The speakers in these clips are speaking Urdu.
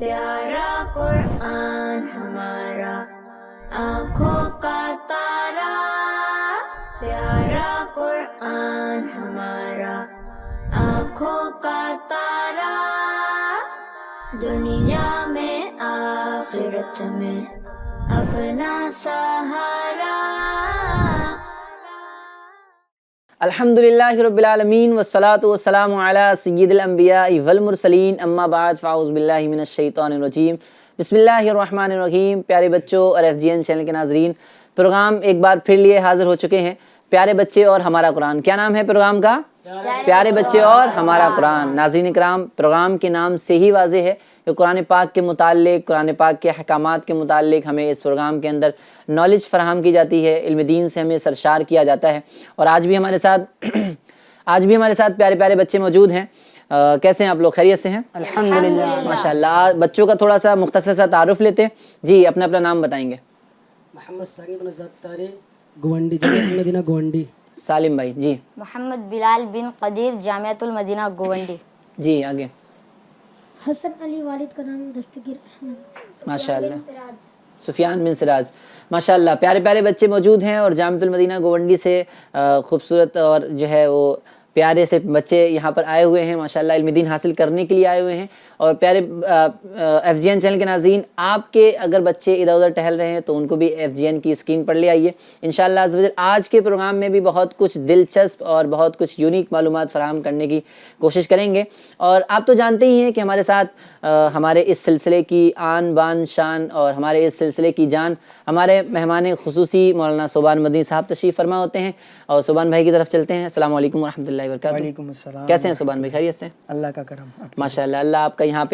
پیارا قرآن ہمارا آنکھوں کا تارا، پیارا قرآن ہمارا آنکھوں کا تارا، دنیا میں آخرت میں اپنا سہارا۔ الحمدللہ رب العالمین والصلاة والسلام علی سید الانبیاء والمرسلین، اما بعد فاعوذ باللہ من الشیطان الرجیم، بسم اللہ الرحمن الرحیم۔ پیارے بچوں اور FGN چینل کے ناظرین، پروگرام ایک بار پھر لیے حاضر ہو چکے ہیں، پیارے بچے اور ہمارا قرآن۔ کیا نام ہے پروگرام کا؟ پیارے بچے اور ہمارا قرآن۔ ناظرین اکرام، پروگرام کے نام سے ہی واضح ہے کہ قرآن پاک کے متعلق، قرآن پاک کے احکامات کے متعلق ہمیں اس پروگرام کے اندر نالج فراہم کی جاتی ہے، علم دین سے ہمیں سرشار کیا جاتا ہے۔ اور آج بھی ہمارے ساتھ پیارے پیارے بچے موجود ہیں۔ کیسے ہیں آپ لوگ؟ خیریت سے ہیں؟ الحمدللہ ماشاءاللہ۔ بچوں کا تھوڑا سا مختصر سا تعارف لیتے ہیں۔ جی، اپنا نام بتائیں گے۔ محمد ثانی بن زطاری گونڈی، جامعۃ المدینہ گونڈی۔ سالم بھائی جی۔ محمد بلال بن قدیر، جامعۃ المدینہ گونڈی۔ جی آگے۔ حسن علی، والد کا نام دستگیر احمد۔ ماشاءاللہ۔ سفیان بن سراج۔ ماشاءاللہ، پیارے پیارے بچے موجود ہیں اور جامعۃ المدینہ گونڈی سے خوبصورت اور جو ہے وہ پیارے سے بچے یہاں پر آئے ہوئے ہیں، ماشاءاللہ علم دین حاصل کرنے کے لیے آئے ہوئے ہیں۔ اور پیارے FGN چینل کے ناظرین، آپ کے اگر بچے ادھر ادھر ٹہل رہے ہیں تو ان کو بھی FGN کی اسکرین پر لے آئیے انشاءاللہ عز و جل۔ آج کے پروگرام میں بھی بہت کچھ دلچسپ اور بہت کچھ یونیک معلومات فراہم کرنے کی کوشش کریں گے۔ اور آپ تو جانتے ہی ہیں کہ ہمارے ساتھ ہمارے اس سلسلے کی آن بان شان اور ہمارے اس سلسلے کی جان ہمارے مہمان خصوصی مولانا صوبان مدنی صاحب تشریف فرما ہوتے ہیں، اور صوبان بھائی کی طرف چلتے ہیں۔ السلام علیکم ورحمۃ اللہ وبرکاتہ۔ وعلیکم السلام۔ کیسے ہیں صوبان بھائی؟ خیریت سے؟ اللہ کا کرم۔ ماشاءاللہ، اللہ آپ کا یہاں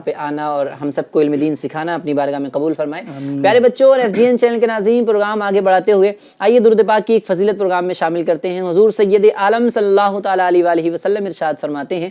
پہ آنا اور ہم سب کو علم دین سکھانا اپنی بارگاہ میں قبول فرمائے۔ پیارے بچوں اور FGN چینل کے ناظرین، پروگرام آگے بڑھاتے ہوئے آئیے درود پاک کی ایک فضیلت پروگرام میں شامل کرتے ہیں۔ حضور سید عالم صلی اللہ تعالی علیہ وآلہ وسلم ارشاد فرماتے ہیں،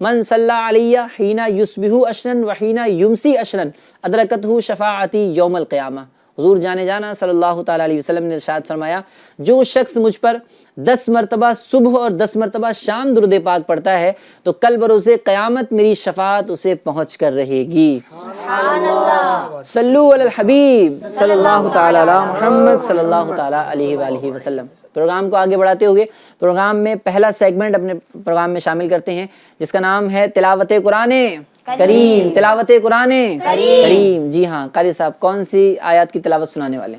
من صلی علیہ حین یصبح عشرا وحین یمسی عشرا ادرکتہ شفاعتی یوم القیامہ۔ حضور جانے جانا صلی اللہ تعالی علیہ وسلم نے ارشاد فرمایا، جو شخص مجھ پر 10 مرتبہ صبح اور 10 مرتبہ شام درود پاک پڑھتا ہے تو کل بروز قیامت میری شفاعت اسے پہنچ کر رہے گی۔ سبحان اللہ۔ صلو علی الحبیب صلی اللہ تعالی علی محمد صلی اللہ تعالی علیہ وآلہ وسلم۔ پروگرام کو آگے بڑھاتے ہوئے پروگرام میں پہلا سیگمنٹ اپنے پروگرام میں شامل کرتے ہیں، جس کا نام ہے تلاوت قرآن کریم۔ تلاوت قرآن کریم۔ جی ہاں، قاری صاحب کون سی آیات کی تلاوت سنانے والے؟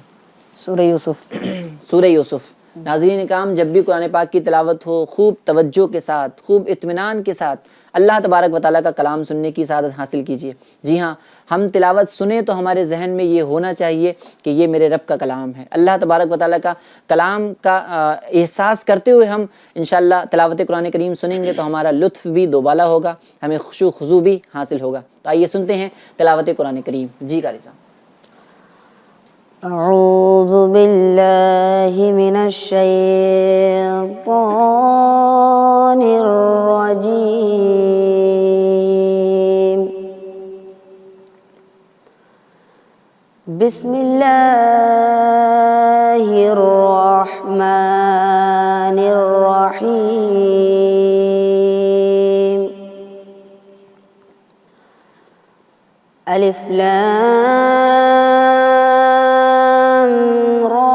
سورہ یوسف۔ سورہ یوسف۔ ناظرین اکرام، جب بھی قرآن پاک کی تلاوت ہو، خوب توجہ کے ساتھ، خوب اطمینان کے ساتھ اللہ تبارک و تعالیٰ کا کلام سننے کی سعادت حاصل کیجیے۔ جی ہاں، ہم تلاوت سنیں تو ہمارے ذہن میں یہ ہونا چاہیے کہ یہ میرے رب کا کلام ہے، اللہ تبارک و تعالیٰ کا کلام کا احساس کرتے ہوئے ہم انشاءاللہ تلاوت قرآن کریم سنیں گے تو ہمارا لطف بھی دوبالا ہوگا، ہمیں خشوع و خضوع بھی حاصل ہوگا۔ تو آئیے سنتے ہیں تلاوت قرآن کریم۔ جی قاری صاحب۔ اعوذ باللہ من الشیطان الرجیم، بسم اللہ الرحمن الرحیم، الف لام را،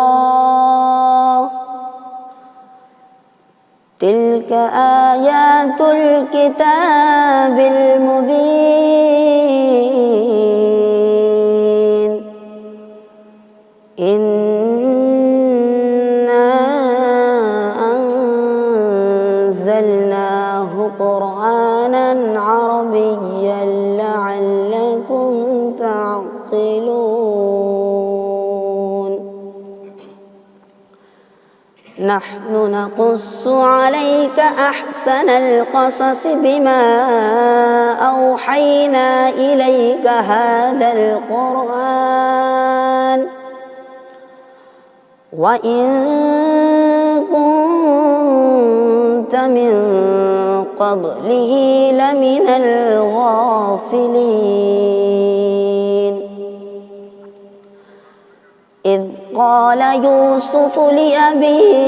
تلک آیات الکتاب المبین، انا انزلناه قرآنا عربیا لعلکم تعقلون، نحن نقص عليك أحسن القصص بما أوحينا إليك هذا القرآن وإن كنت من قبله لمن الغافلين، إذ قال يوسف لأبيه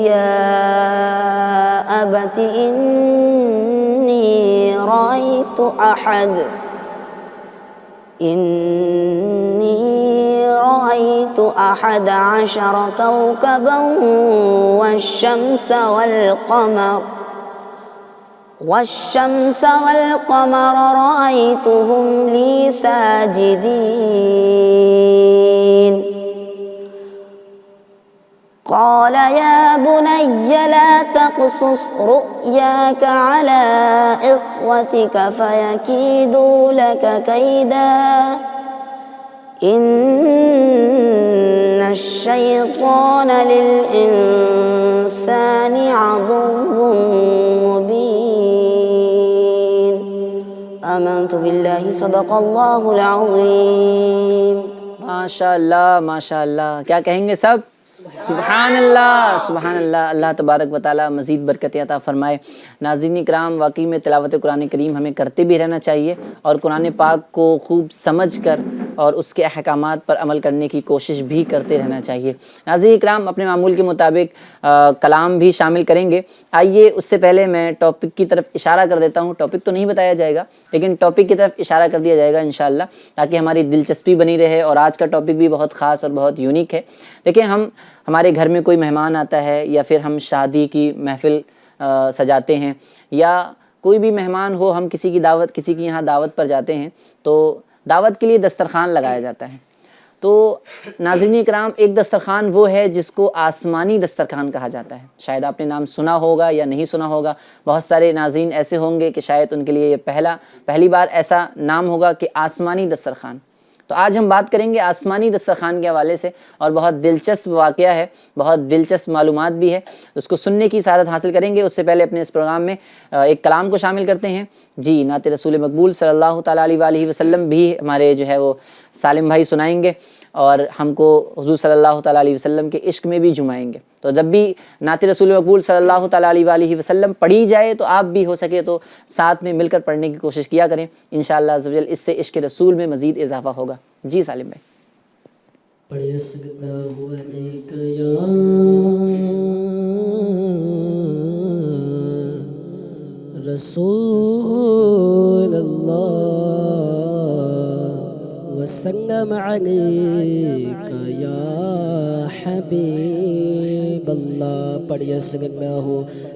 يا أبت إني رأيت رأيت 11 كوكبا والشمس والقمر رأيتهم لي ساجدين قال يا بني لا تقصص رؤياك على إخوتك فيكيدوا لك كيدا إن الشيطان للإنسان عدو مبين آمنت بالله صدق الله العظيم. ماشاء اللہ کیا کہیں گے سب؟ سبحان اللہ سبحان اللہ. اللہ تبارک و تعالی مزید برکت عطا فرمائے. ناظرین اکرام، واقعی میں تلاوت قرآن کریم ہمیں کرتے بھی رہنا چاہیے اور قرآن پاک کو خوب سمجھ کر اور اس کے احکامات پر عمل کرنے کی کوشش بھی کرتے رہنا چاہیے. ناظرین اکرام، اپنے معمول کے مطابق کلام بھی شامل کریں گے. آئیے اس سے پہلے میں ٹاپک کی طرف اشارہ کر دیتا ہوں. ٹاپک تو نہیں بتایا جائے گا لیکن ٹاپک کی طرف اشارہ کر دیا جائے گا انشاءاللہ، تاکہ ہماری دلچسپی بنی رہے. اور آج کا ٹاپک بھی بہت خاص اور بہت یونیک ہے. دیکھیں، ہمارے گھر میں کوئی مہمان آتا ہے یا پھر ہم شادی کی محفل سجاتے ہیں یا کوئی بھی مہمان ہو، ہم کسی کی یہاں دعوت پر جاتے ہیں تو دعوت کے لیے دسترخوان لگایا جاتا ہے. تو ناظرین اکرام، ایک دسترخوان وہ ہے جس کو آسمانی دسترخوان کہا جاتا ہے. شاید آپ نے نام سنا ہوگا یا نہیں سنا ہوگا. بہت سارے ناظرین ایسے ہوں گے کہ شاید ان کے لیے یہ پہلی بار ایسا نام ہوگا کہ آسمانی دسترخوان. تو آج ہم بات کریں گے آسمانی دسترخوان کے حوالے سے، اور بہت دلچسپ واقعہ ہے، بہت دلچسپ معلومات بھی ہے. اس کو سننے کی سعادت حاصل کریں گے. اس سے پہلے اپنے اس پروگرام میں ایک کلام کو شامل کرتے ہیں. جی، نعت رسول مقبول صلی اللہ تعالیٰ علیہ وآلہ وسلم بھی ہمارے جو ہے وہ سالم بھائی سنائیں گے اور ہم کو حضور صلی اللہ تعالیٰ علیہ وسلم کے عشق میں بھی جھمائیں گے. تو جب بھی نعت رسول مقبول صلی اللہ تعالیٰ علیہ وآلہ وسلم پڑھی جائے تو آپ بھی ہو سکے تو ساتھ میں مل کر پڑھنے کی کوشش کیا کریں. انشاءاللہ عز و جل اس سے عشق رسول میں مزید اضافہ ہوگا. جی سالم بھائی. پڑھیے اللہ علیک یا رسول اللہ وسلم علیک یا حبیب اللہ. پڑھیے اللہ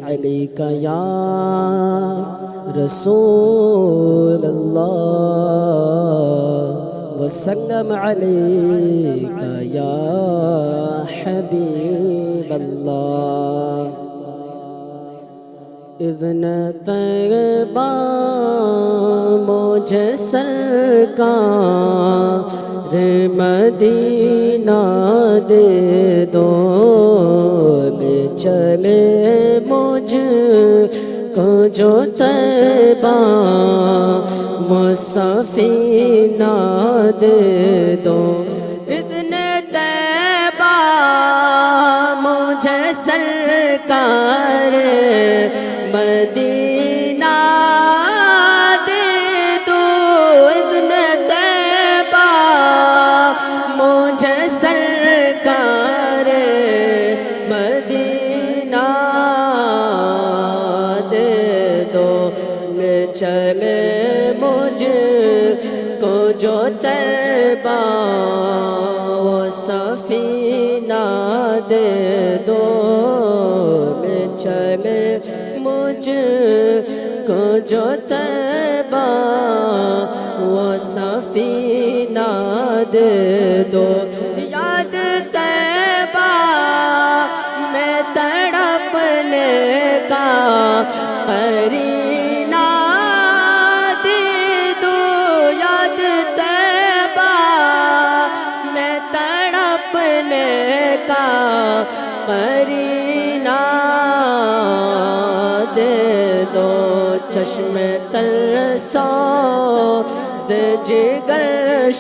علیک یا رسول اللہ وسلم علیک یا حبیب اللہ. اذن طیبہ مجھے سرکار مدینہ دے دو، لے چلے مجھ کو جو طیبہ مسافینہ دے دو. اذن طیبہ مجھے سرکار مدینہ دے دو. اذن طیبہ مجھے سرکار مدینہ دے دو. لے چلے مجھ کو جو طیبہ وہ سفینہ دے دو. لے چلے مجھ کو جو طیبہ وہ سفینہ دے دو. یاد طیبہ میں تڑپنے کا قرینہ دے دو. یاد طیبہ میں تڑپنے کا قرینہ دے دو. چشم ترسا سے جگر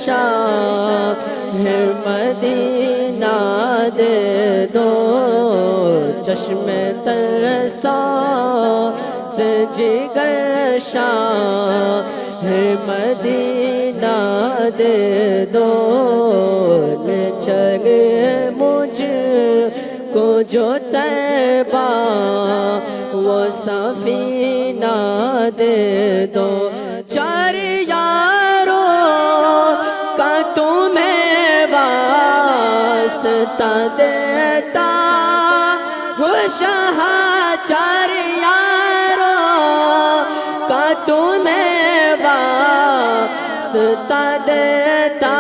شاہ مدینہ دے دو. چشم ترسا سے جگر شاہ مدینہ دے دو. لے چلے مجھ کو جو طیبہ وہ سفینہ دے دو. دیتا ہوں شاہ چار یاروں کا تمہیں واسطہ دیتا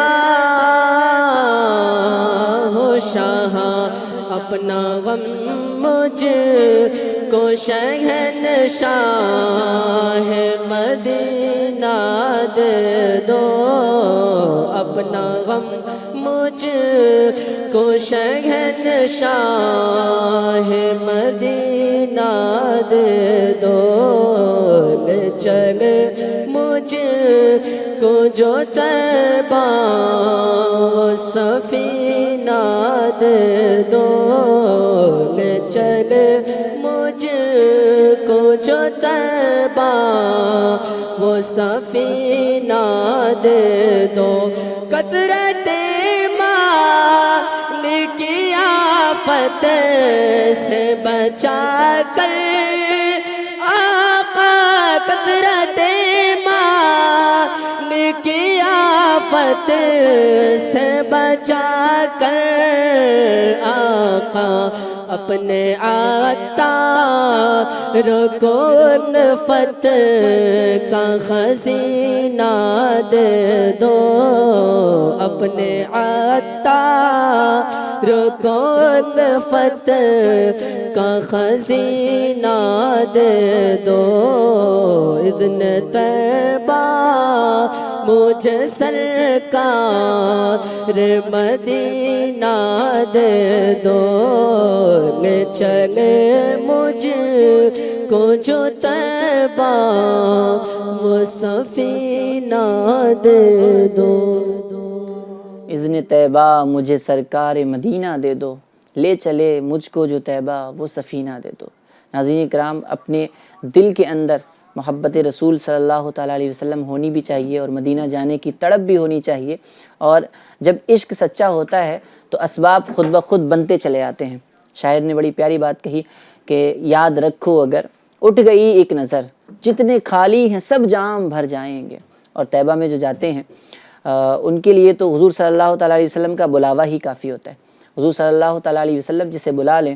ہوں شاہ اپنا غم مجھ کو شہنشاہ مدینہ دے دو اپنا غم مجھ کو شہنشاہ مدینہ دے دو لے چلے مجھ کو جو طیبہ سفینہ دے دو لے چلے مجھ کو جو طیبہ وہ سفینہ دے دو قطرت مال کی آفت سے بچا کر آقا قطرت مال کی آفت سے بچا کر آقا اپنے عطار کو الفت کا خزینہ دے دو اپنے عطار کو الفت کا خزینہ دے دو اذن طیبہ مجھے سرکار مدینہ دے دو لے چلے مجھ کو جو طیبہ وہ سفینہ دے دو اذن طیبہ مجھے سرکار مدینہ دے دو لے چلے مجھ کو جو طیبہ وہ سفینہ دے دو۔ ناظرین کرام، اپنے دل کے اندر محبت رسول صلی اللہ تعالیٰ علیہ وسلم ہونی بھی چاہیے اور مدینہ جانے کی تڑپ بھی ہونی چاہیے، اور جب عشق سچا ہوتا ہے تو اسباب خود بخود بنتے چلے آتے ہیں۔ شاعر نے بڑی پیاری بات کہی کہ یاد رکھو اگر اٹھ گئی ایک نظر جتنے خالی ہیں سب جام بھر جائیں گے۔ اور طیبہ میں جو جاتے ہیں ان کے لیے تو حضور صلی اللہ تعالیٰ علیہ وسلم کا بلاوا ہی کافی ہوتا ہے۔ حضور صلی اللہ تعالیٰ علیہ وسلم جسے بلا لیں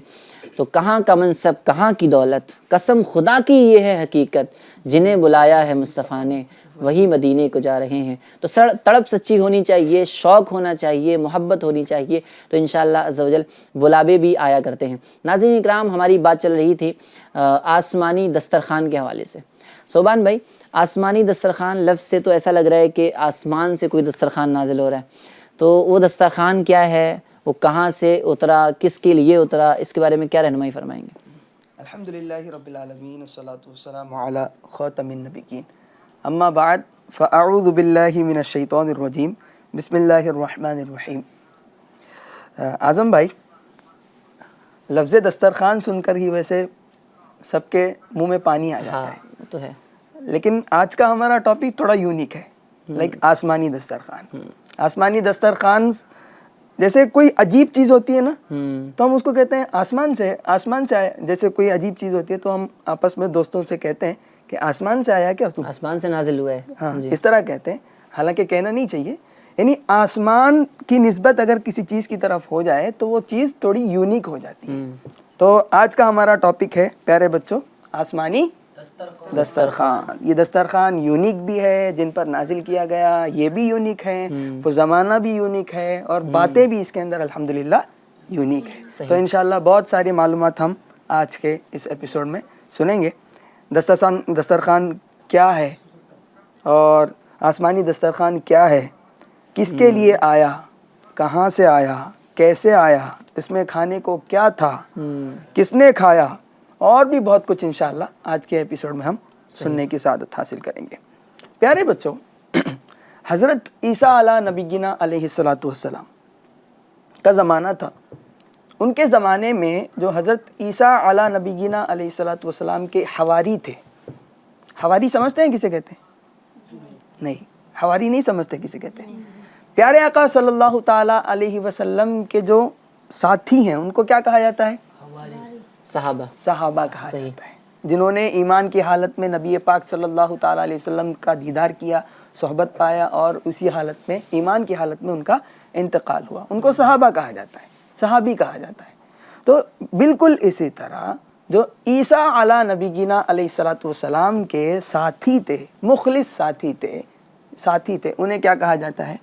تو کہاں کا منصب کہاں کی دولت، قسم خدا کی یہ ہے حقیقت، جنہیں بلایا ہے مصطفیٰ نے وہی مدینے کو جا رہے ہیں۔ تو تڑپ سچی ہونی چاہیے، شوق ہونا چاہیے، محبت ہونی چاہیے، تو انشاءاللہ عز و جل بلابے بھی آیا کرتے ہیں۔ ناظرین اکرام، ہماری بات چل رہی تھی آسمانی دسترخوان کے حوالے سے۔ صوبان بھائی، آسمانی دسترخوان لفظ سے تو ایسا لگ رہا ہے کہ آسمان سے کوئی دسترخوان نازل ہو رہا ہے، تو وہ دسترخوان کیا ہے، وہ کہاں سے اترا، کس کے لیے اترا، اس کے بارے میں کیا رہنمائی فرمائیں گے؟ الحمدللہ رب العالمین والصلاة والسلام علی خاتم النبیین، اما بعد فاعوذ باللہ من الشیطان الرجیم، بسم اللہ الرحمن الرحیم۔ اعظم بھائی، لفظ دسترخوان سن کر ہی ویسے سب کے منہ میں پانی آ جاتا ہے، وہ تو ہے، لیکن آج کا ہمارا ٹاپک تھوڑا یونیک ہے، لائک آسمانی دسترخوان۔ آسمانی دسترخوان جیسے کوئی عجیب چیز ہوتی ہے نا تو ہم اس کو کہتے ہیں آسمان سے آیا، جیسے کوئی عجیب چیز ہوتی ہے تو ہم آپس میں دوستوں سے کہتے ہیں کہ آسمان سے آیا کیا تو آسمان سے نازل ہوا ہے، ہاں اس طرح کہتے ہیں، حالانکہ کہنا نہیں چاہیے۔ یعنی آسمان کی نسبت اگر کسی چیز کی طرف ہو جائے تو وہ چیز تھوڑی یونیک ہو جاتی ہے۔ تو آج کا ہمارا ٹاپک ہے پیارے بچوں آسمانی دسترخوان۔ یہ دسترخوان یونیک بھی ہے، جن پر نازل کیا گیا یہ بھی یونیک ہے، وہ زمانہ بھی یونیک ہے، اور باتیں بھی اس کے اندر الحمدللہ یونیک ہے۔ تو انشاءاللہ بہت ساری معلومات ہم آج کے اس ایپیسوڈ میں سنیں گے۔ دسترخوان کیا ہے، اور آسمانی دسترخوان کیا ہے، کس کے لیے آیا، کہاں سے آیا، کیسے آیا، اس میں کھانے کو کیا تھا، کس نے کھایا، اور بھی بہت کچھ انشاءاللہ آج کے ایپیسوڈ میں ہم سننے کی سعادت حاصل کریں گے۔ پیارے بچوں، حضرت عیسیٰ علیہ نبینا علیہ السلام کا زمانہ تھا۔ ان کے زمانے میں جو حضرت عیسیٰ علیہ نبینا علیہ السلام کے حواری تھے، حواری سمجھتے ہیں کسے کہتے ہیں؟ نہیں، حواری نہیں سمجھتے کسے کہتے ہیں۔ پیارے آقا صلی اللہ تعالی علیہ وسلم کے جو ساتھی ہیں ان کو کیا کہا جاتا ہے؟ صحابہ کہا جاتا ہے، جنہوں نے ایمان کی حالت میں نبی پاک صلی اللہ تعالی علیہ وسلم کا دیدار کیا، صحبت پایا، اور اسی حالت میں ایمان کی حالت میں ان کا انتقال ہوا، ان کو صحابہ کہا جاتا ہے۔ صحابی کہا جاتا ہے. تو بالکل اسی طرح جو عیسیٰ علی نبینا علیہ الصلوۃ والسلام کے ساتھی تھے, مخلص ساتھی تھے, انہیں کیا کہا جاتا ہے؟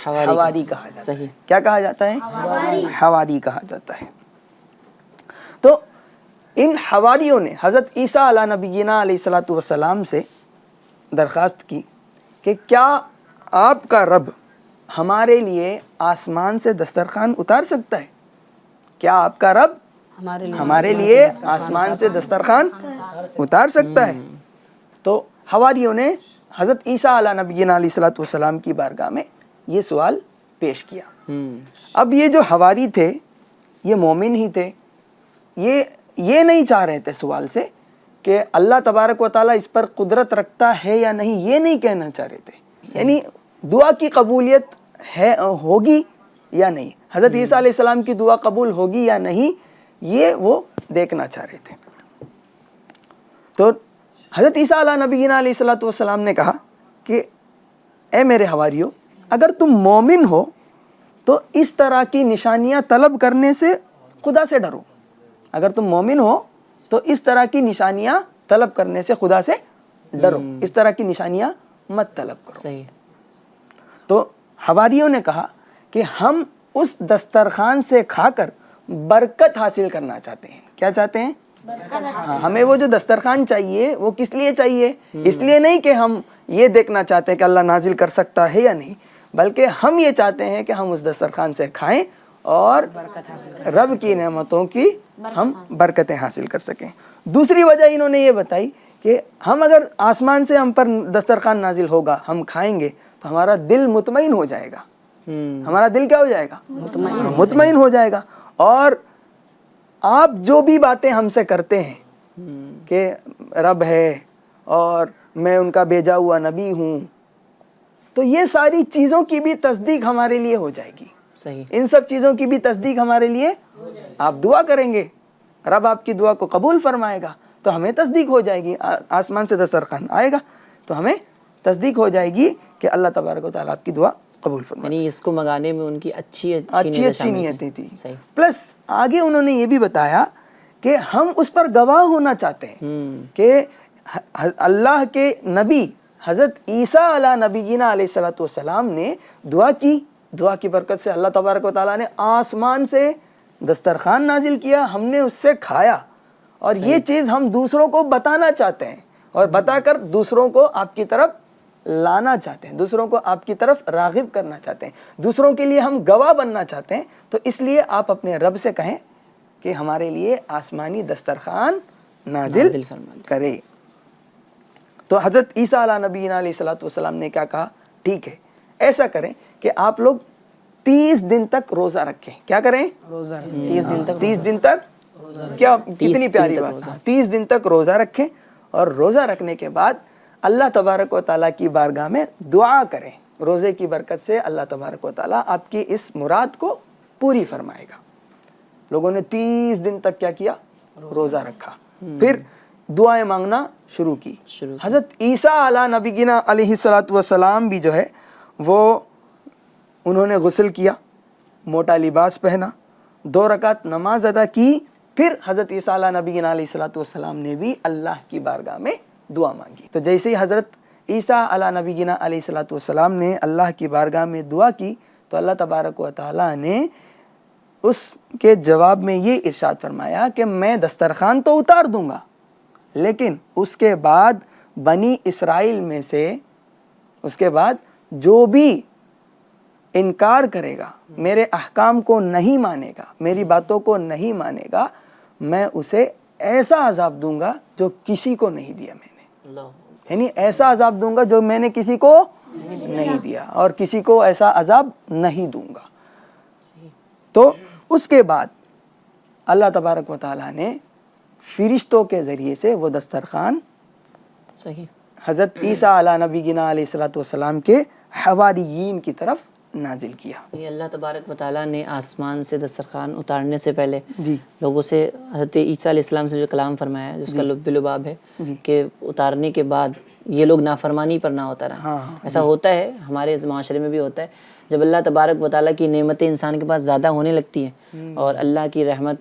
حواری کہا جاتا ہے. کیا کہا جاتا ہے؟ حواری کہا جاتا ہے. تو ان حواریوں نے حضرت عیسیٰ علی نبینا علیہ الصلوۃ والسلام سے درخواست کی کہ کیا آپ کا رب ہمارے لیے آسمان سے دسترخوان اتار سکتا ہے؟ کیا آپ کا رب ہمارے لیے آسمان سے دسترخوان اتار سکتا ہے؟ تو حواریوں نے حضرت عیسیٰ علی نبینا علیہ الصلوۃ والسلام کی بارگاہ میں یہ سوال پیش کیا. اب یہ جو حواری تھے یہ مومن ہی تھے, یہ نہیں چاہ رہے تھے سوال سے کہ اللہ تبارک و تعالیٰ اس پر قدرت رکھتا ہے یا نہیں, یہ نہیں کہنا چاہ رہے تھے. یعنی دعا کی قبولیت ہوگی یا نہیں, حضرت عیسیٰ علیہ السلام کی دعا قبول ہوگی یا نہیں, یہ وہ دیکھنا چاہ رہے تھے. تو حضرت عیسیٰ علیہ نبینا علیہ الصلوۃ والسلام نے کہا کہ اے میرے حواریوں, اگر تم مومن ہو تو اس طرح کی نشانیاں طلب کرنے سے خدا سے ڈرو. اگر تم مومن ہو تو اس طرح کی نشانیاں طلب کرنے سے خدا سے ڈرو, اس طرح کی نشانیاں مت طلب کرو. صحیح. تو حواریوں نے کہا کہ ہم اس دسترخوان سے کھا کر برکت حاصل کرنا چاہتے ہیں. کیا چاہتے ہیں؟ ہمیں وہ جو دسترخوان چاہیے وہ کس لیے چاہیے؟ اس لیے نہیں کہ ہم یہ دیکھنا چاہتے ہیں کہ اللہ نازل کر سکتا ہے یا نہیں, بلکہ ہم یہ چاہتے ہیں کہ ہم اس دسترخوان سے کھائیں اور رب کی نعمتوں کی ہم برکتیں حاصل کر سکیں. دوسری وجہ انہوں نے یہ بتائی کہ ہم اگر آسمان سے ہم پر دسترخوان نازل ہوگا, ہم کھائیں گے تو ہمارا دل مطمئن ہو جائے گا. ہمارا دل کیا ہو جائے گا؟ مطمئن ہو جائے گا. اور آپ جو بھی باتیں ہم سے کرتے ہیں کہ رب ہے اور میں ان کا بھیجا ہوا نبی ہوں, تو یہ ساری چیزوں کی بھی تصدیق ہمارے لیے ہو جائے گی. صحیح. ان سب چیزوں کی بھی تصدیق ہمارے لیے, آپ دعا کریں گے, رب آپ کی دعا کو قبول فرمائے گا, تو ہمیں تصدیق ہو جائے گی. آسمان سے دسترخوان آئے گا تو ہمیں تصدیق ہو جائے گی کہ اللہ تبارک و تعالیٰ آپ کی دعا قبول فرمائے. یعنی اس کو منگانے میں ان کی اچھی نیتیں تھی. پلس آگے انہوں نے یہ بھی بتایا کہ ہم اس پر گواہ ہونا چاہتے ہیں کہ اللہ کے نبی حضرت عیسیٰ علی نبینا علیہ الصلوۃ والسلام نے دعا کی برکت سے اللہ تبارک و تعالیٰ نے آسمان سے دسترخوان نازل کیا, ہم نے اس سے کھایا, اور یہ چیز ہم دوسروں کو بتانا چاہتے ہیں اور بتا کر دوسروں کو آپ کی طرف لانا چاہتے ہیں, دوسروں کو آپ کی طرف راغب کرنا چاہتے ہیں, دوسروں کے لیے ہم گواہ بننا چاہتے ہیں. تو اس لیے آپ اپنے رب سے کہیں کہ ہمارے لیے آسمانی دسترخوان نازل کرے. تو حضرت عیسیٰ علیہ نبینا علیہ الصلوۃ والسلام نے کیا کہا؟ ٹھیک ہے, ایسا کریں کہ آپ لوگ 30 دن تک روزہ رکھیں. کیا کریں؟ 30 دن تک. کیا کتنی پیاری بات. 30 دن تک روزہ رکھیں, اور روزہ رکھنے کے بعد اللہ تبارک و تعالیٰ کی بارگاہ میں دعا کریں. روزے کی برکت سے اللہ تبارک و تعالیٰ آپ کی اس مراد کو پوری فرمائے گا. لوگوں نے 30 دن تک کیا کیا؟ روزہ رکھا. پھر دعائیں مانگنا شروع کی. حضرت عیسیٰ علی نبینا علیہ الصلوۃ والسلام بھی جو ہے وہ انہوں نے غسل کیا, موٹا لباس پہنا, 2 رکعت نماز ادا کی. پھر حضرت عیسیٰ علی نبینا علیہ الصلوۃ والسلام نے بھی اللہ کی بارگاہ میں دعا مانگی. تو جیسے ہی حضرت عیسیٰ علی نبینا علیہ الصلوۃ والسلام نے اللہ کی بارگاہ میں دعا کی تو اللہ تبارک و تعالیٰ نے اس کے جواب میں یہ ارشاد فرمایا کہ میں دسترخوان تو اتار دوں گا, لیکن اس کے بعد بنی اسرائیل میں سے اس کے بعد جو بھی انکار کرے گا, میرے احکام کو نہیں مانے گا, میری باتوں کو نہیں مانے گا, میں اسے ایسا عذاب دوں گا جو کسی کو نہیں دیا میں نے. یعنی ایسا عذاب دوں گا جو میں نے کسی کو نہیں دیا, اور کسی کو ایسا عذاب نہیں دوں گا. تو اس کے بعد اللہ تبارک و تعالیٰ نے فرشتوں کے ذریعے سے وہ دسترخوان حضرت عیسیٰ علی نبینا علیہ الصلوۃ والسلام کے حواریین کی طرف نازل کیا. یہ اللہ تبارک و تعالیٰ نے آسمان سے دسترخوان اتارنے سے پہلے لوگوں سے حضرت عیسیٰ علیہ السلام سے جو کلام فرمایا ہے, جس کا لب لباب ہے کہ اتارنے کے بعد یہ لوگ نافرمانی پر نہ ہوتا رہا. ایسا ہوتا ہے ہمارے اس معاشرے میں بھی ہوتا ہے. جب اللہ تبارک و تعالیٰ کی نعمتیں انسان کے پاس زیادہ ہونے لگتی ہیں اور اللہ کی رحمت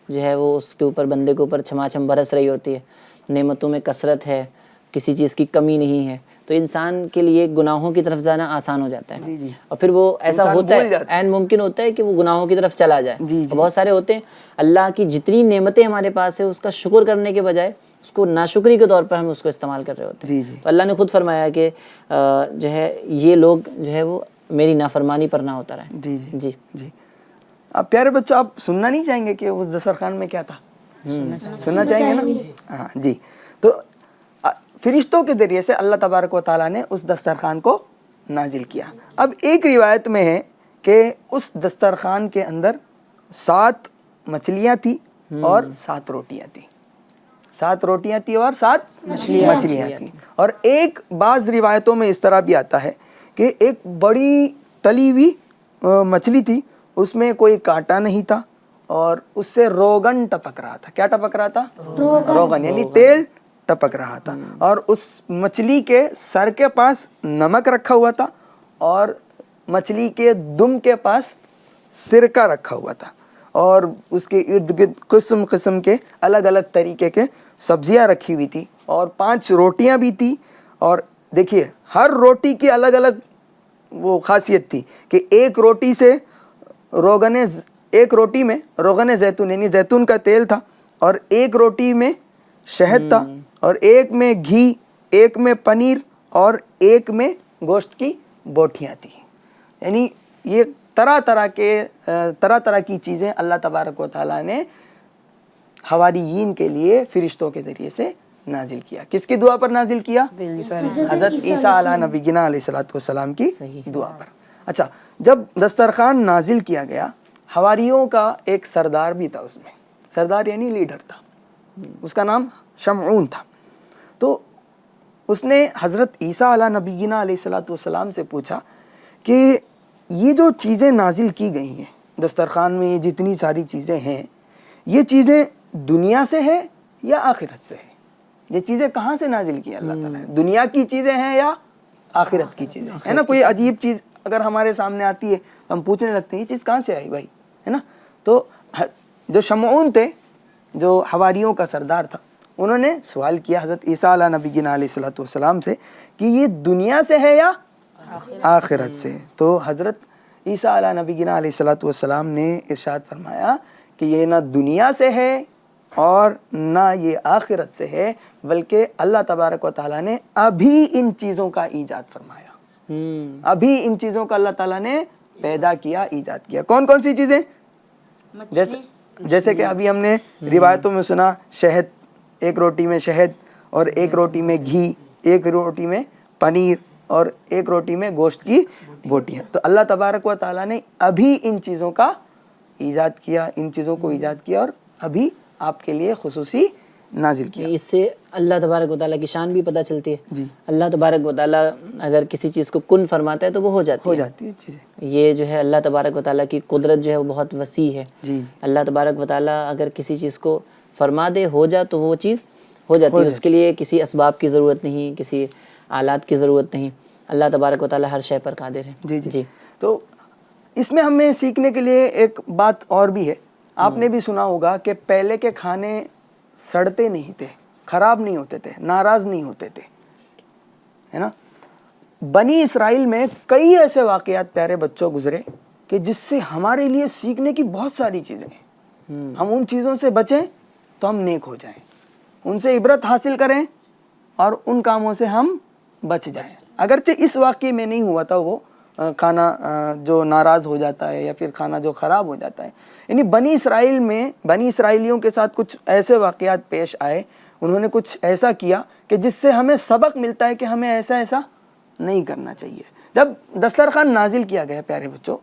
جو ہے وہ اس کے اوپر بندے کے اوپر چھماچھم برس رہی ہوتی ہے, نعمتوں میں کثرت ہے, کسی چیز کی کمی نہیں ہے, تو انسان کے لیے گناہوں کی طرف جانا آسان ہو جاتا ہے. اور پھر وہ ایسا ہوتا ہے, عین ممکن ہوتا ہے کہ وہ گناہوں کی طرف چلا جائے. اور بہت سارے ہوتے ہیں اللہ کی جتنی نعمتیں ہمارے پاس ہے اس کا شکر کرنے کے بجائے اس کو ناشکری کے طور پر ہم اس کو استعمال کر رہے ہوتے ہیں. تو اللہ نے خود فرمایا کہ جو ہے یہ لوگ جو ہے وہ میری نافرمانی پر نہ ہوتا رہے. جی جی جی جی. اب پیارے بچوں, آپ سننا نہیں چاہیں گے کہ اس دسترخوان میں کیا تھا؟ سننا چاہیں گے نا؟ ہاں جی. تو فرشتوں کے ذریعے سے اللہ تبارک و تعالیٰ نے اس دسترخوان کو نازل کیا. اب ایک روایت میں ہے کہ اس دسترخوان کے اندر 7 مچھلیاں تھیں اور 7 روٹیاں تھیں. 7 روٹیاں تھیں اور 7 مچھلیاں تھیں. اور ایک بعض روایتوں میں اس طرح بھی آتا ہے کہ ایک بڑی تلی ہوئی مچھلی تھی, اس میں کوئی کانٹا نہیں تھا اور اس سے روغن ٹپک رہا تھا. کیا ٹپک رہا تھا؟ روغن, یعنی تیل ٹپک رہا تھا. اور اس مچھلی کے سر کے پاس نمک رکھا ہوا تھا اور مچھلی کے دم کے پاس سرکہ رکھا ہوا تھا اور اس کے ارد گرد قسم قسم کے الگ الگ طریقے کے سبزیاں رکھی ہوئی تھی اور 5 روٹیاں بھی تھی. اور دیکھیے ہر روٹی کی الگ الگ وہ خاصیت تھی کہ ایک روٹی میں روغن زیتون یعنی زیتون کا تیل تھا اور ایک روٹی میں شہد تھا اور ایک میں گھی, ایک میں پنیر اور ایک میں گوشت کی بوٹیاں تھیں. یعنی یہ طرح طرح کی چیزیں اللہ تبارک و تعالیٰ نے حواریین کے لیے فرشتوں کے ذریعے سے نازل کیا. کس کی دعا پر نازل کیا؟ حضرت عیسیٰ علیہ نبینا علیہ السلام کی دعا پر. اچھا, جب دسترخوان نازل کیا گیا, حواریوں کا ایک سردار بھی تھا. اس میں سردار یعنی لیڈر تھا, اس کا نام شمعون تھا. تو اس نے حضرت عیسیٰ علیہ نبینا علیہ السلام سے پوچھا کہ یہ جو چیزیں نازل کی گئی ہیں دسترخوان میں, یہ جتنی ساری چیزیں ہیں, یہ چیزیں دنیا سے ہے یا آخرت سے ہے؟ یہ چیزیں کہاں سے نازل کی اللہ تعالیٰ نے؟ دنیا کی چیزیں ہیں یا آخرت کی چیزیں ہے نا؟ کوئی عجیب چیز اگر ہمارے سامنے آتی ہے تو ہم پوچھنے لگتے ہیں یہ چیز کہاں سے آئی بھائی, ہے نا؟ تو جو شمعون تھے, جو حواریوں کا سردار تھا, انہوں نے سوال کیا حضرت عیسیٰ علیہ نبینا علیہ السلام سے کہ یہ دنیا سے ہے یا آخرت سے؟ تو حضرت عیسیٰ علیہ نبینا علیہ السلام نے ارشاد فرمایا کہ یہ نہ دنیا سے ہے اور نہ یہ آخرت سے ہے, بلکہ اللہ تبارک و تعالیٰ نے ابھی ان چیزوں کا ایجاد فرمایا. ابھی ان چیزوں کا اللہ تعالیٰ نے پیدا کیا, ایجاد کیا. کون کون سی چیزیں؟ جیسے کہ ابھی ہم نے روایتوں میں سنا, شہد, ایک روٹی میں شہد اور ایک روٹی میں گھی, ایک روٹی میں پنیر اور ایک روٹی میں گوشت کی بوٹیاں. تو اللہ تبارک و تعالیٰ نے ابھی ان چیزوں کا ایجاد کیا, ان چیزوں کو ایجاد کیا اور ابھی آپ کے لیے خصوصی نازل کیا. اس سے اللہ تبارک و تعالیٰ کی شان بھی پتہ چلتی ہے. اللہ تبارک و تعالیٰ اگر کسی چیز کو کن فرماتا ہے تو وہ ہو جاتی ہے چیزیں. یہ جو ہے اللہ تبارک و تعالیٰ کی قدرت جو ہے وہ بہت وسیع ہے. اللہ تبارک و تعالیٰ اگر کسی چیز کو فرما دے ہو جا تو وہ چیز ہو جاتی ہے. اس کے لیے کسی اسباب کی ضرورت نہیں, کسی آلات کی ضرورت نہیں. اللہ تبارک و تعالیٰ ہر شے پر قادر ہے. جی. تو اس میں ہمیں سیکھنے کے لیے ایک بات اور بھی ہے. آپ نے بھی سنا ہوگا کہ پہلے کے کھانے سڑتے نہیں تھے, خراب نہیں ہوتے تھے, ناراض نہیں ہوتے تھے, ہے نا؟ بنی اسرائیل میں کئی ایسے واقعات پیارے بچوں گزرے کہ جس سے ہمارے لیے سیکھنے کی بہت ساری چیزیں ہیں. ہم ان چیزوں سے بچیں تو ہم نیک ہو جائیں, ان سے عبرت حاصل کریں اور ان کاموں سے ہم بچ جائیں. اگرچہ اس واقعے میں نہیں ہوا تھا وہ کھانا جو ناراض ہو جاتا ہے یا پھر کھانا جو خراب ہو جاتا ہے, یعنی بنی اسرائیلیوں کے ساتھ کچھ ایسے واقعات پیش آئے, انہوں نے کچھ ایسا کیا کہ جس سے ہمیں سبق ملتا ہے کہ ہمیں ایسا نہیں کرنا چاہیے. جب دسترخوان نازل کیا گیا پیارے بچوں,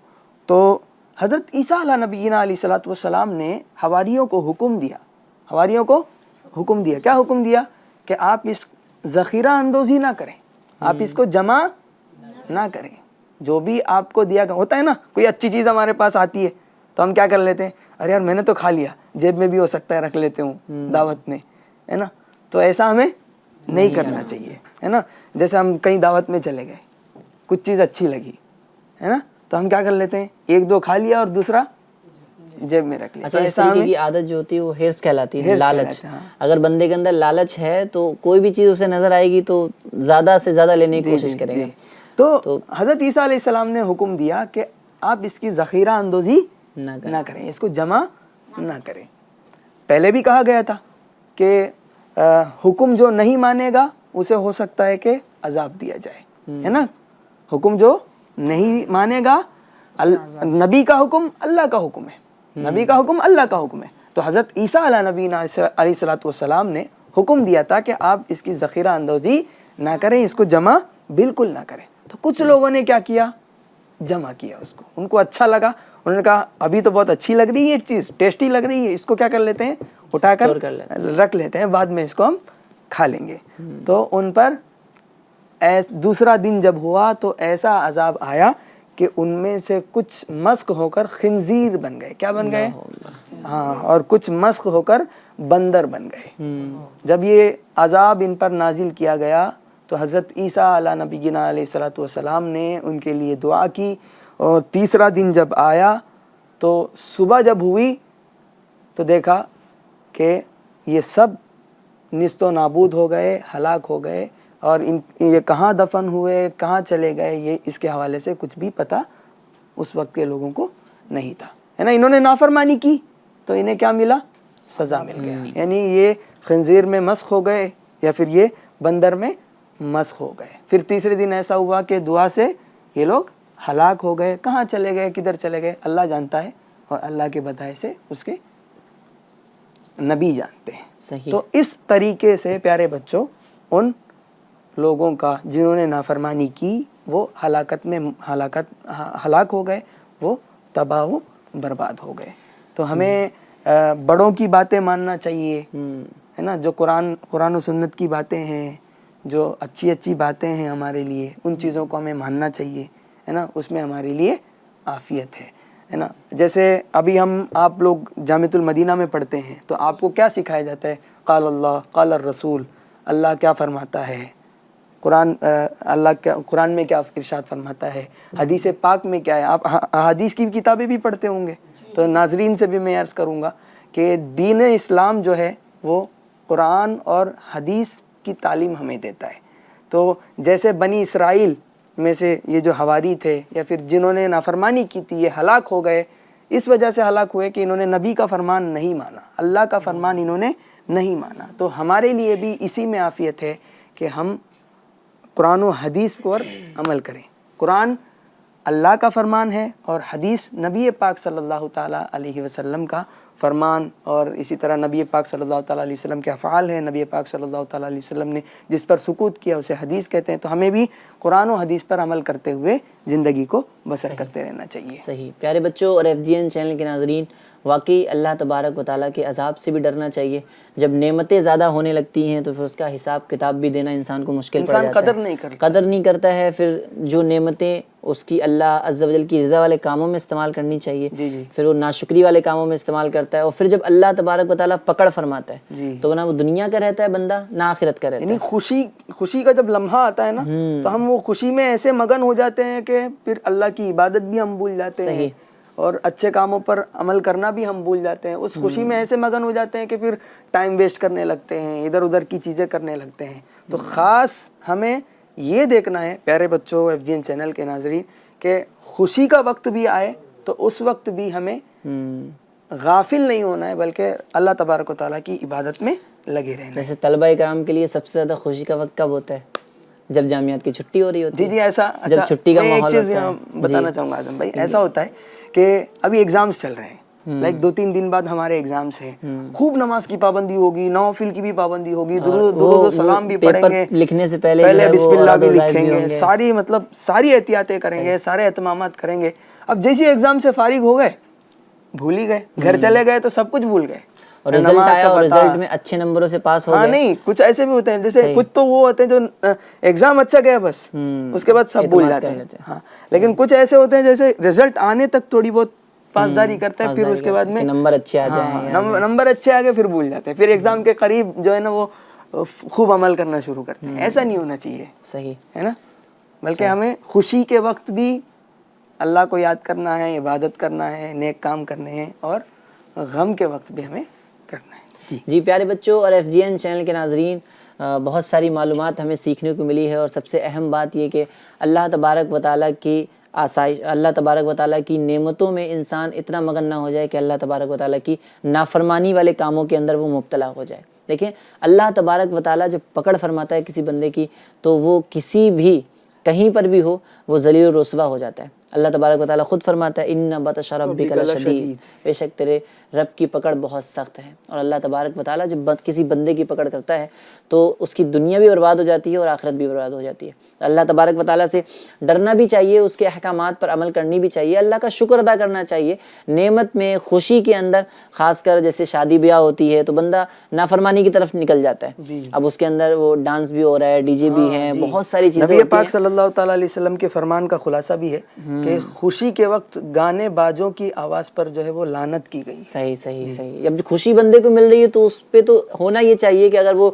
تو حضرت عیسیٰ علیہ نبینا علیہ السلام نے حواریوں کو حکم دیا. کیا حکم دیا؟ کہ آپ اس ذخیرہ اندوزی نہ کریں, آپ اس کو جمع نہ کریں. جو بھی آپ کو دیا گیا ہوتا ہے نا, کوئی اچھی چیز ہمارے پاس آتی ہے تو ہم کیا کر لیتے ہیں, ارے یار میں نے تو کھا لیا, جیب میں بھی ہو سکتا ہے رکھ لیتے ہوں دعوت میں, ہے نا؟ تو ایسا ہمیں نہیں کرنا چاہیے, ہے نا. جیسے ہم کہیں دعوت میں چلے گئے, کچھ چیز اچھی لگی, ہے نا, تو ہم کیا کر لیتے ہیں, ایک دو کھا لیا اور دوسرا جیب میں رکھ لیا. اچھا, اس طریقے کی عادت جو ہوتی ہے وہ ہرس کہلاتی ہے, لالچ. اگر بندے کے اندر لالچ ہے تو کوئی بھی چیز اسے نظر آئے گی تو زیادہ سے زیادہ لینے کی کوشش کرے گا. تو حضرت عیسیٰ علیہ السلام نے حکم دیا کہ آپ اس کی ذخیرہ اندوزی نہ کریں, اس کو جمع نہ کریں. پہلے بھی کہا گیا تھا کہ حکم جو نہیں مانے گا اسے ہو سکتا ہے کہ عذاب دیا جائے, ہے نا. حکم جو نہیں مانے گا, نبی کا حکم اللہ کا حکم ہے, نبی کا حکم اللہ کا حکم ہے. تو حضرت عیسیٰ علیہ نبینا علیہ الصلوۃ والسلام نے حکم دیا تھا کہ آپ اس کی ذخیرہ اندوزی نہ کریں, اس کو جمع بالکل نہ کریں. تو کچھ لوگوں نے کیا کیا, جمع کیا اس کو. ان کو اچھا لگا, انہوں نے کہا ابھی تو بہت اچھی لگ رہی ہے چیز, ٹیسٹی لگ رہی ہے, اس کو کیا کر لیتے ہیں, اٹھا کر رکھ لیتے ہیں, بعد میں اس کو ہم کھا لیں گے. تو ان پر دوسرا دن جب ہوا تو ایسا عذاب آیا کہ ان میں سے کچھ مسخ ہو کر خنزیر بن گئے. کیا بن گئے؟ ہاں, اور کچھ مسخ ہو کر بندر بن گئے. جب یہ عذاب ان پر نازل کیا گیا تو حضرت عیسیٰ علیہ نبینا علیہ الصلوۃ والسلام نے ان کے لیے دعا کی. اور تیسرا دن جب آیا تو صبح جب ہوئی تو دیکھا کہ یہ سب نیست و نابود ہو گئے, ہلاک ہو گئے. اور یہ کہاں دفن ہوئے, کہاں چلے گئے, یہ اس کے حوالے سے کچھ بھی پتہ اس وقت کے لوگوں کو نہیں تھا, ہے نا. انہوں نے نافرمانی کی تو انہیں کیا ملا, سزا مل گیا. یعنی یہ خنزیر میں مسخ ہو گئے یا پھر یہ بندر میں مسخ ہو گئے. پھر تیسرے دن ایسا ہوا کہ دعا سے یہ لوگ ہلاک ہو گئے. کہاں چلے گئے, کدھر چلے گئے, اللہ جانتا ہے, اور اللہ کے بتائے سے اس کے نبی جانتے ہیں. صحیح. تو اس طریقے سے پیارے بچوں ان لوگوں کا جنہوں نے نافرمانی کی وہ ہلاک ہو گئے, وہ تباہ و برباد ہو گئے. تو ہمیں بڑوں کی باتیں ماننا چاہیے, ہے نا. جو قرآن و سنت کی باتیں ہیں, جو اچھی باتیں ہیں ہمارے لیے, ان چیزوں کو ہمیں ماننا چاہیے, ہے نا. اس میں ہمارے لیے عافیت ہے نا. جیسے ابھی آپ لوگ جامعۃ المدینہ میں پڑھتے ہیں تو آپ کو کیا سکھایا جاتا ہے, قال اللہ قال الرسول, اللہ کیا فرماتا ہے, قرآن میں کیا ارشاد فرماتا ہے, حدیث پاک میں کیا ہے. آپ حدیث کی کتابیں بھی پڑھتے ہوں گے, تو ناظرین سے بھی میں عرض کروں گا کہ دین اسلام جو ہے وہ قرآن اور حدیث کی تعلیم ہمیں دیتا ہے. تو جیسے بنی اسرائیل میں سے یہ جو حواری تھے یا پھر جنہوں نے نافرمانی کی تھی, یہ ہلاک ہو گئے. اس وجہ سے ہلاک ہوئے کہ انہوں نے نبی کا فرمان نہیں مانا, اللہ کا فرمان انہوں نے نہیں مانا. تو ہمارے لیے بھی اسی میں عافیت ہے کہ ہم قرآن و حدیث پر عمل کریں. قرآن اللہ کا فرمان ہے اور حدیث نبی پاک صلی اللہ تعالیٰ علیہ وسلم کا فرمان, اور اسی طرح نبی پاک صلی اللہ تعالیٰ علیہ وسلم کے افعال ہیں. نبی پاک صلی اللہ تعالیٰ علیہ وسلم نے جس پر سکوت کیا اسے حدیث کہتے ہیں. تو ہمیں بھی قرآن و حدیث پر عمل کرتے ہوئے زندگی کو بسر کرتے رہنا چاہیے. صحیح. پیارے بچوں اور FGN چینل کے ناظرین, واقعی اللہ تبارک و تعالیٰ کے عذاب سے بھی ڈرنا چاہیے. جب نعمتیں زیادہ ہونے لگتی ہیں تو پھر اس کا حساب کتاب بھی دینا انسان کو مشکل پڑ جاتا ہے, قدر نہیں کرتا ہے. پھر جو نعمتیں اس کی اللہ عز و جل کی رضا والے کاموں میں استعمال کرنی چاہیے, پھر وہ ناشکری والے کاموں میں استعمال کرتا ہے. اور پھر جب اللہ تبارک و تعالیٰ پکڑ فرماتا ہے تو نہ وہ دنیا کا رہتا ہے بندہ, نہ آخرت کا رہتا ہے. یعنی خوشی کا جب لمحہ آتا ہے نا تو ہم وہ خوشی میں ایسے مگن ہو جاتے ہیں کہ پھر اللہ کی عبادت بھی ہم بھول جاتے ہیں اور اچھے کاموں پر عمل کرنا بھی ہم بھول جاتے ہیں. اس خوشی میں ایسے مگن ہو جاتے ہیں کہ پھر ٹائم ویسٹ کرنے لگتے ہیں, ادھر ادھر کی چیزیں کرنے لگتے ہیں. تو خاص ہمیں یہ دیکھنا ہے پیارے بچوں, FGN چینل کے ناظرین, کہ خوشی کا وقت بھی آئے تو اس وقت بھی ہمیں غافل نہیں ہونا ہے, بلکہ اللہ تبارک و تعالیٰ کی عبادت میں لگے رہنا ہے. جیسے طلبہ کرام کے لیے سب سے زیادہ خوشی کا وقت کب ہوتا ہے؟ جب جامعات کی چھٹی ہو رہی ہوتی ہے. جی ایسا. جب چھٹی کا ماحول ہوتا ہے, بتانا چاہوں گا اعظم بھائی, ایسا ہوتا ہے کہ ابھی ایگزامز چل رہے ہیں, لائک 2-3 دن بعد ہمارے ایگزامز ہیں. خوب نماز کی پابندی ہوگی, نوافل کی بھی پابندی ہوگی, درود و سلام بھی پڑھیں گے, لکھنے سے پہلے بسم اللہ بھی لکھیں گے, ساری احتیاطیں کریں گے, سارے اہتمامات کریں گے. اب جیسے ایگزام سے فارغ ہو گئے, بھول ہی گئے, گھر چلے گئے تو سب کچھ بھول گئے. اور رزلٹ آیا اور رزلٹ میں اچھے نمبروں سے پاس ہو گئے. نہیں, کچھ ایسے بھی ہوتے ہیں, جیسے کچھ تو وہ ہوتے ہیں جو ایگزام اچھا گیا بس اس کے بعد سب بھول جاتے ہیں. ہاں, لیکن کچھ ایسے ہوتے ہیں جیسے رزلٹ آنے تک تھوڑی بہت پاسداری کرتے ہیں, پھر اس کے بعد میں نمبر اچھے آ جائیں, نمبر اچھے آ گئے, پھر بھول جاتے ہیں. پھر ایگزام کے قریب جو ہے نا وہ خوب عمل کرنا شروع کرتے ہیں. ایسا نہیں ہونا چاہیے, صحیح ہے نا, بلکہ ہمیں خوشی کے وقت بھی اللہ کو یاد کرنا ہے, عبادت کرنا ہے, نیک کام کرنے ہیں, اور غم کے وقت بھی ہمیں کرنا ہے. جی پیارے بچوں اور FGN چینل کے ناظرین, بہت ساری معلومات ہمیں سیکھنے کو ملی ہے, اور سب سے اہم بات یہ کہ اللہ تبارک و تعالیٰ کی آسائش, اللہ تبارک و تعالیٰ کی نعمتوں میں انسان اتنا مگن نہ ہو جائے کہ اللہ تبارک و تعالیٰ کی نافرمانی والے کاموں کے اندر وہ مبتلا ہو جائے. دیکھیں اللہ تبارک و تعالیٰ جب پکڑ فرماتا ہے کسی بندے کی, تو وہ کسی بھی کہیں پر بھی ہو وہ ذلیل و رسوا ہو جاتا ہے. اللہ تبارک و تعالیٰ خود فرماتا ہے ان بطش ربک لشدید, بے شک تیرے رب کی پکڑ بہت سخت ہے. اور اللہ تبارک و تعالیٰ جب کسی بندے کی پکڑ کرتا ہے تو اس کی دنیا بھی برباد ہو جاتی ہے اور آخرت بھی برباد ہو جاتی ہے. اللہ تبارک و تعالیٰ سے ڈرنا بھی چاہیے, اس کے احکامات پر عمل کرنی بھی چاہیے, اللہ کا شکر ادا کرنا چاہیے. نعمت میں, خوشی کے اندر, خاص کر جیسے شادی بیاہ ہوتی ہے تو بندہ نافرمانی کی طرف نکل جاتا ہے. اب اس کے اندر وہ ڈانس بھی ہو رہا ہے, DJ بھی ہیں, بہت ساری چیزیں. نبی پاک صلی اللہ تعالیٰ علیہ وسلم کے فرمان کا خلاصہ بھی ہے کہ خوشی کے وقت گانے باجوں کی آواز پر جو ہے وہ لعنت کی گئی. صحیح صحیح صحیح. اب خوشی بندے کو مل رہی ہے تو اس پہ تو ہونا یہ چاہیے کہ اگر وہ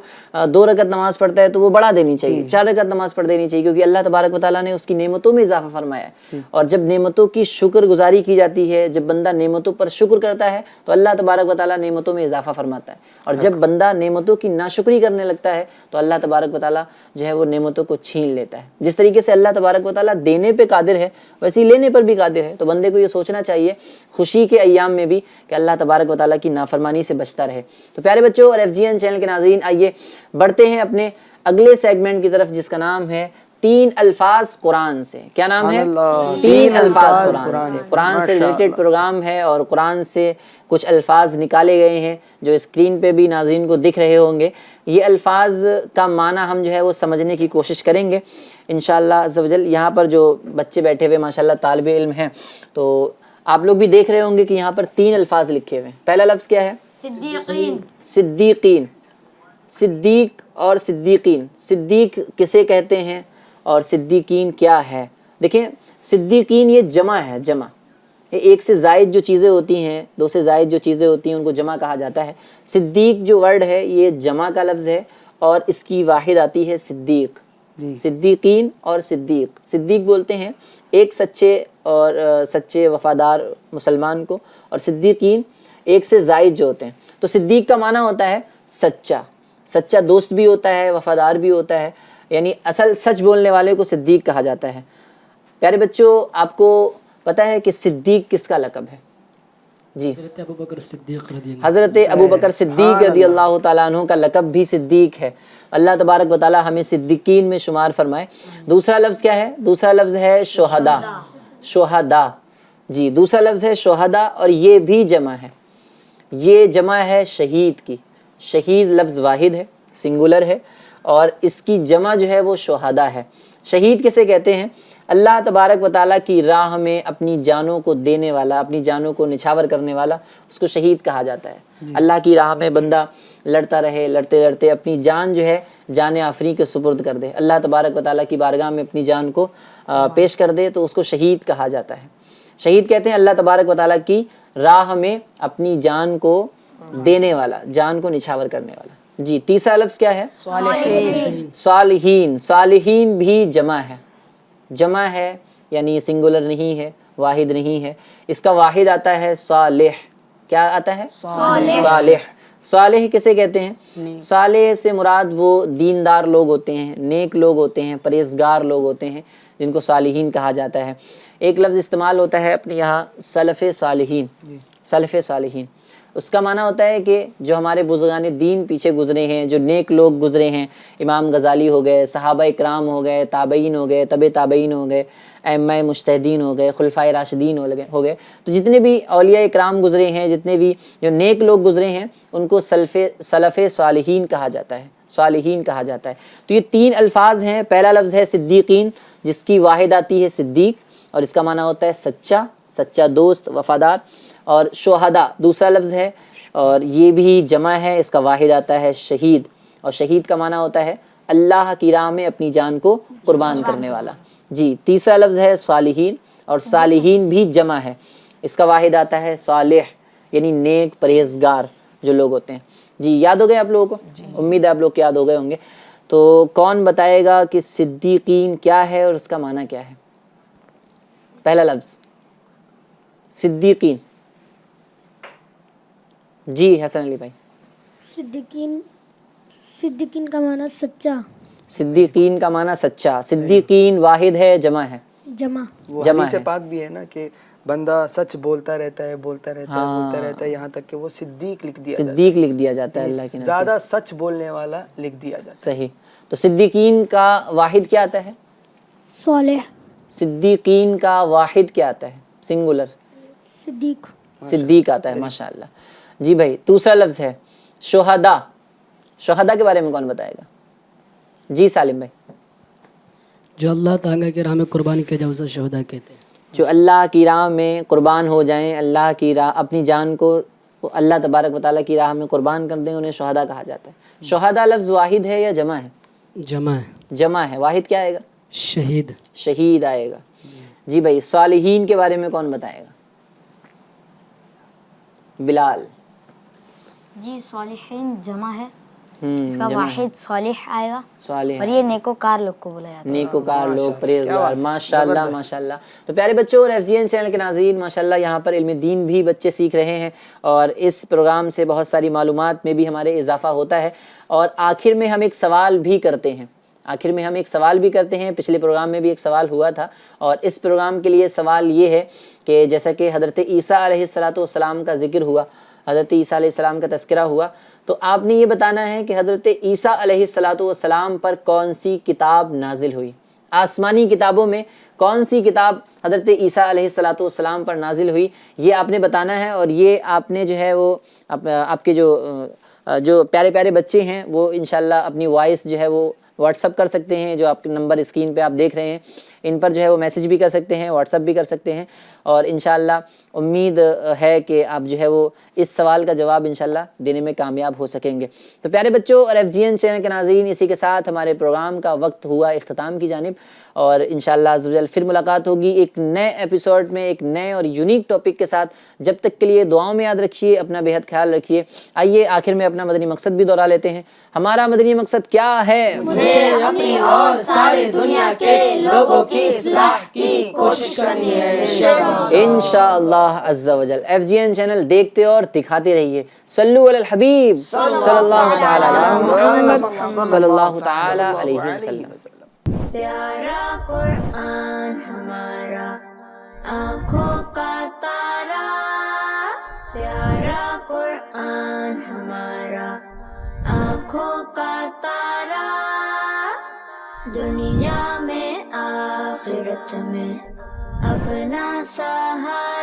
2 رکعت نماز پڑھتا ہے تو وہ بڑھا دینی چاہیے, 4 رکعت نماز پڑھ دینی چاہیے, کیونکہ اللہ تبارک و تعالیٰ نے اس کی نعمتوں میں اضافہ فرمایا ہے. اور جب نعمتوں کی شکر گزاری کی جاتی ہے, جب بندہ نعمتوں پر شکر کرتا ہے تو اللہ تبارک و تعالیٰ نعمتوں میں اضافہ فرماتا ہے. اور جب بندہ نعمتوں کی ناشکری کرنے لگتا ہے تو اللہ تبارک و تعالیٰ جو ہے وہ نعمتوں کو چھین لیتا ہے. جس طریقے سے اللہ تبارک و تعالیٰ دینے پہ قادر ہے ویسے ہی لینے پر بھی قادر ہے. تو بندے کو یہ سوچنا چاہیے خوشی کے ایام میں بھی کہ اللہ تبارک و تعالیٰ کی نافرمانی سے بچتا رہے. تو پیارے بچوں اور FGN چینل کے ناظرین, آئیے بڑھتے ہیں اپنے اگلے سیگمنٹ کی طرف, جس کا نام ہے 3 الفاظ قرآن سے. کیا نام ہے؟ 3 الفاظ قرآن سے. قرآن سے ریلیٹڈ پروگرام ہے اور قرآن سے کچھ الفاظ نکالے گئے ہیں جو اسکرین پہ بھی ناظرین کو دکھ رہے ہوں گے. یہ الفاظ کا معنی ہم جو ہے وہ سمجھنے کی کوشش کریں گے انشاءاللہ عز و جل. یہاں پر جو بچے بیٹھے ہوئے ماشاءاللہ طالب علم ہیں, تو آپ لوگ بھی دیکھ رہے ہوں گے کہ یہاں پر 3 الفاظ لکھے ہوئے ہیں. پہلا لفظ کیا ہے؟ صدیقین. صدیقین. صدیق اور صدیقین, صدیق کسے کہتے ہیں اور صدیقین کیا ہے؟ دیکھیں صدیقین یہ جمع ہے, جمع. ایک سے زائد جو چیزیں ہوتی ہیں, 2 سے زائد جو چیزیں ہوتی ہیں ان کو جمع کہا جاتا ہے. صدیق جو ورڈ ہے یہ جمع کا لفظ ہے اور اس کی واحد آتی ہے صدیق. صدیقین اور صدیق. صدیق بولتے ہیں ایک سچے وفادار مسلمان کو, اور صدیقین ایک سے زائد جو ہوتے ہیں. تو صدیق کا معنی ہوتا ہے سچا, سچا دوست بھی ہوتا ہے, وفادار بھی ہوتا ہے, یعنی اصل سچ بولنے والے کو صدیق کہا جاتا ہے. پیارے بچوں آپ کو پتہ ہے کہ صدیق کس کا لقب ہے؟ جی, حضرت ابوبکر صدیق رضی اللہ حضرت ابوبکر صدیق رضی اللہ تعالیٰ عنہ کا لقب بھی صدیق ہے. اللہ تبارک و تعالیٰ ہمیں صدیقین میں شمار فرمائے. دوسرا لفظ کیا ہے؟ دوسرا لفظ ہے شہداء. شہداء, جی دوسرا لفظ ہے شہداء, اور یہ بھی جمع ہے. یہ جمع ہے شہید کی. شہید لفظ واحد ہے, سنگولر ہے, اور اس کی جمع جو ہے وہ شہداء ہے. شہید کسے کہتے ہیں؟ اللہ تبارک و تعالیٰ کی راہ میں اپنی جانوں کو دینے والا, اپنی جانوں کو نچھاور کرنے والا, اس کو شہید کہا جاتا ہے. اللہ کی راہ میں بندہ لڑتا رہے, لڑتے لڑتے اپنی جان جو ہے جان آفریں کے سپرد کر دے, اللہ تبارک و تعالیٰ کی بارگاہ میں اپنی جان کو پیش کر دے, تو اس کو شہید کہا جاتا ہے. شہید کہتے ہیں اللہ تبارک و تعالیٰ کی راہ میں اپنی جان کو دینے والا, جان کو نچھاور کرنے والا. جی تیسرا لفظ کیا ہے؟ صالحین. صالحین بھی جمع ہے. جمع ہے یعنی سنگولر نہیں ہے, واحد نہیں ہے. اس کا واحد آتا ہے صالح. کیا آتا ہے؟ صالح. صالح کسے کہتے ہیں؟ صالح سے مراد وہ دیندار لوگ ہوتے ہیں, نیک لوگ ہوتے ہیں, پرہیزگار لوگ ہوتے ہیں, جن کو صالحین کہا جاتا ہے. ایک لفظ استعمال ہوتا ہے اپنے یہاں سلف صالحین. سلف صالحین اس کا معنی ہوتا ہے کہ جو ہمارے بزرگان دین پیچھے گزرے ہیں, جو نیک لوگ گزرے ہیں, امام غزالی ہو گئے, صحابہ اکرام ہو گئے, تابعین ہو گئے, تبع تابعین ہو گئے, ائمہ مجتہدین ہو گئے, خلفائے راشدین ہو گئے. تو جتنے بھی اولیاء اکرام گزرے ہیں, جتنے بھی جو نیک لوگ گزرے ہیں, ان کو سلف صالحین کہا جاتا ہے, صالحین کہا جاتا ہے. تو یہ 3 الفاظ ہیں. پہلا لفظ ہے صدیقین, جس کی واحد آتی ہے صدیق, اور اس کا معنی ہوتا ہے سچا, سچا دوست, وفادار. اور شہداء دوسرا لفظ ہے, اور یہ بھی جمع ہے, اس کا واحد آتا ہے شہید, اور شہید کا معنی ہوتا ہے اللہ کی راہ میں اپنی جان کو قربان کرنے والا. جی تیسرا لفظ ہے صالحین, اور صالحین بھی جمع ہے, اس کا واحد آتا ہے صالح, یعنی نیک پرہیزگار جو لوگ ہوتے ہیں. جی یاد ہو گئے آپ لوگوں کو؟ امید ہے آپ لوگ کو یاد ہو گئے ہوں گے. تو کون بتائے گا کہ صدیقین کیا ہے اور اس کا معنی کیا ہے؟ پہلا لفظ صدیقین. جی حسن علی بھائی. صدیقین صدیقین کا معنی سچا. صدیقین کا معنی سچا. صدیقین واحد ہے جمع ہے؟ جمع. وہ جمع حدیث ہے. پاک بھی ہے نا کہ بندہ سچ بولتا رہتا ہے بولتا رہتا ہے بولتا رہتا ہے یہاں تک کہ وہ صدیق لکھ دیا جاتا صدیق لکھ دیا جاتا ہے اللہ کے ہے. نزدیک. زیادہ سچ بولنے والا لکھ دیا جاتا ہے. صحیح. تو صدیقین کا واحد کیا آتا ہے؟ صالح. صدیقین کا واحد کیا آتا ہے سنگولر؟ صدیق. صدیق آتا ہے. ماشاء اللہ. جی بھائی دوسرا لفظ ہے شہداء. شہداء کے بارے میں کون بتائے گا؟ جی سالم بھائی. جو اللہ تعالیٰ کی راہ میں قربانی کیا جائے اسے شہدا کہتے ہیں. جو اللہ کی راہ میں قربان ہو جائیں, اللہ کی راہ اپنی جان کو اللہ تبارک و تعالیٰ کی راہ میں قربان کر دیں, انہیں شہداء کہا جاتا ہے. شہداء لفظ واحد ہے یا جمع ہے؟ جمع ہے. جمع ہے. واحد کیا آئے گا؟ شہید. شہید آئے گا. جی بھائی صالحین کے بارے میں کون بتائے گا؟ بلال. جی صالحین جمع ہے, اس کا واحد صالح آئے گا, صالح اور یہ نیکوکار لوگ کو بولا جاتا ہے. نیکوکار لوگ, پرہیزگار. ماشاءاللہ ماشاءاللہ. تو پیارے بچوں اور FGN چینل کے ناظرین, ماشاءاللہ یہاں پر علم دین بھی بچے سیکھ رہے ہیں اور اس پروگرام سے بہت ساری معلومات میں بھی ہمارے اضافہ ہوتا ہے. اور آخر میں ہم ایک سوال بھی کرتے ہیں. پچھلے پروگرام میں بھی ایک سوال ہوا تھا, اور اس پروگرام کے لیے سوال یہ ہے کہ جیسا کہ حضرت عیسیٰ علیہ السلام کا ذکر ہوا, حضرت عیسیٰ علیہ السلام کا تذکرہ ہوا, تو آپ نے یہ بتانا ہے کہ حضرت عیسیٰ علیہ السلام پر کون سی کتاب نازل ہوئی. آسمانی کتابوں میں کون سی کتاب حضرت عیسیٰ علیہ السلام پر نازل ہوئی, یہ آپ نے بتانا ہے. اور یہ آپ نے جو ہے وہ آپ کے جو پیارے پیارے بچے ہیں وہ انشاءاللہ اپنی وائس جو ہے وہ واٹس اپ کر سکتے ہیں. جو آپ کے نمبر اسکرین پہ آپ دیکھ رہے ہیں ان پر جو ہے وہ میسج بھی کر سکتے ہیں, واٹس اپ بھی کر سکتے ہیں. اور انشاءاللہ امید ہے کہ آپ جو ہے وہ اس سوال کا جواب انشاءاللہ دینے میں کامیاب ہو سکیں گے. تو پیارے بچوں اور FGN چینل کے ناظرین, اسی کے ساتھ ہمارے پروگرام کا وقت ہوا اختتام کی جانب, اور انشاءاللہ عز و جل پھر ملاقات ہوگی ایک نئے ایپیسوڈ میں ایک نئے اور یونیک ٹاپک کے ساتھ. جب تک کے لیے دعاؤں میں یاد رکھیے, اپنا بے حد خیال رکھیے. آئیے آخر میں اپنا مدنی مقصد بھی دہرا لیتے ہیں. ہمارا مدنی مقصد کیا ہے؟ اپنی اور ساری دنیا کے لوگوں کی اصلاح کی کوشش کرنی ہے انشاءاللہ عز و جل. FGN چینل دیکھتے اور دکھاتے رہیے. صلو علی الحبیب صلی اللہ تعالی علی محمد صلی اللہ تعالی علیہ وسلم. پیارا قرآن ہمارا آنکھوں کا تارا, پیارا قرآن ہمارا آنکھوں کا تارا, دنیا میں آخرت میں اپنا سہارا.